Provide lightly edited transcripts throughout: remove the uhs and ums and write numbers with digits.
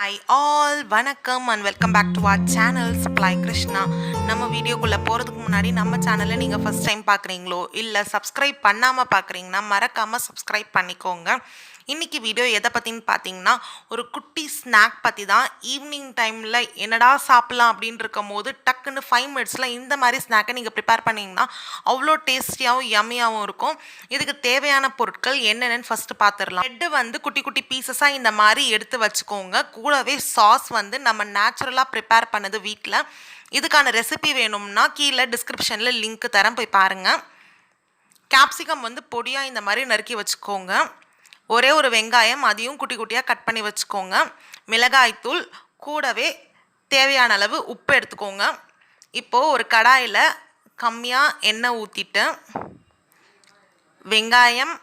Hi all, வணக்கம் and welcome back to our channel SPLY KRISHNA. நம்ம வீடியோக்குள்ள போறதுக்கு முன்னாடி நம்ம சேனலை நீங்க ஃபர்ஸ்ட் டைம் பார்க்கறீங்களோ இல்ல சப்ஸ்கிரைப் பண்ணாம பார்க்கறீங்கன்னா மறக்காம சப்ஸ்கிரைப் பண்ணிக்கோங்க. இன்னைக்கு வீடியோ எதை பத்தின்னு பார்த்தீங்கன்னா ஒரு குட்டி ஸ்நாக் பத்தி தான். ஈவினிங் டைம்ல என்னடா சாப்பிடலாம் அப்படின்னு இருக்கும்போது டக்குன்னு 5 மினிட்ஸ்ல இந்த மாதிரி ஸ்நாக்கை நீங்க ப்ரிப்பேர் பண்ணீங்கன்னா அவ்வளோ டேஸ்டியாகவும் யம்மியாகவும் இருக்கும். இதுக்கு தேவையான பொருட்கள் என்னென்னு ஃபர்ஸ்ட் பார்த்துடலாம். பிரெட் வந்து குட்டி குட்டி பீசஸாக இந்த மாதிரி எடுத்து வச்சுக்கோங்க. கூடவே சாஸ் வந்து நம்ம நேச்சுரலாக ப்ரிப்பேர் பண்ணது வீட்டில். இதுக்கான ரெசிபி வேணும்னா கீழே டிஸ்கிரிப்ஷனில் லிங்க் தரேன், போய் பாருங்கள். கேப்சிகம் வந்து பொடியாக இந்த மாதிரி நறுக்கி வச்சுக்கோங்க. ஒரே ஒரு வெங்காயம், அதையும் குட்டி குட்டியாக கட் பண்ணி வச்சுக்கோங்க. மிளகாய்த்தூள், கூடவே தேவையான அளவு உப்பு எடுத்துக்கோங்க. இப்போது ஒரு கடாயில் கம்மியாக எண்ணெய் ஊற்றிட்டு வெங்காயம்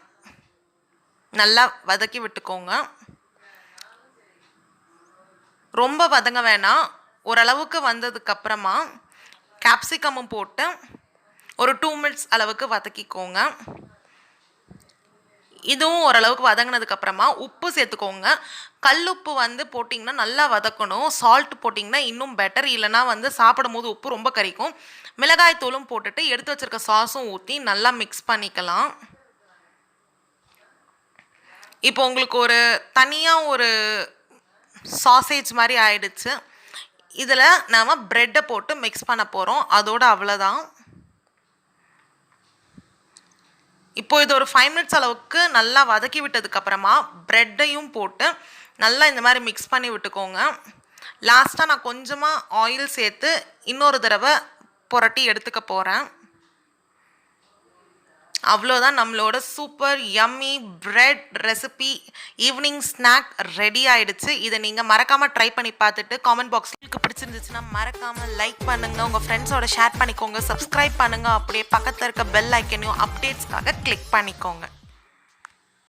நல்லா வதக்கி விட்டுக்கோங்க. ரொம்ப வதங்க வேணாம், ஓரளவுக்கு வந்ததுக்கப்புறமா கேப்சிகமும் போட்டு ஒரு 2 மினிட்ஸ் அளவுக்கு வதக்கிக்கோங்க. இதுவும் ஓரளவுக்கு வதங்கினதுக்கப்புறமா உப்பு சேர்த்துக்கோங்க. கல்லுப்பு வந்து போட்டிங்கன்னா நல்லா வதக்கணும். சால்ட் போட்டிங்கன்னா இன்னும் பெட்டர், இல்லைனா வந்து சாப்பிடும் போது உப்பு ரொம்ப கரிக்கும். மிளகாய் தூளும் போட்டுட்டு எடுத்து வச்சுருக்க சாஸும் ஊற்றி நல்லா மிக்ஸ் பண்ணிக்கலாம். இப்போ உங்களுக்கு ஒரு தனியாக ஒரு சாசேஜ் மாதிரி ஆயிடுச்சு. இதில் நாம் ப்ரெட்டை போட்டு மிக்ஸ் பண்ண போகிறோம். அதோட அவ்வளோதான். இப்போ இது ஒரு 5 மினிட்ஸ் அளவுக்கு நல்லா வதக்கி விட்டதுக்கப்புறமா ப்ரெட்டையும் போட்டு நல்லா இந்த மாதிரி மிக்ஸ் பண்ணி விட்டுக்கோங்க. லாஸ்ட்டாக நான் கொஞ்சமாக ஆயில் சேர்த்து இன்னொரு தடவை புரட்டி எடுத்துக்க போகிறேன். அவ்வளோதான், நம்மளோட super yummy bread recipe evening snack ready ஆகிடுச்சு. இதை நீங்கள் மறக்காமல் ட்ரை பண்ணி பார்த்துட்டு காமெண்ட் பாக்ஸில் உங்களுக்கு பிடிச்சிருந்துச்சுன்னா மறக்காமல் லைக் பண்ணுங்கள், உங்கள் ஃப்ரெண்ட்ஸோட ஷேர் பண்ணிக்கோங்க, சப்ஸ்கிரைப் பண்ணுங்கள், அப்படியே பக்கத்தில் இருக்க பெல் ஐக்கனையும் அப்டேட்ஸ்க்காக கிளிக் பண்ணிக்கோங்க.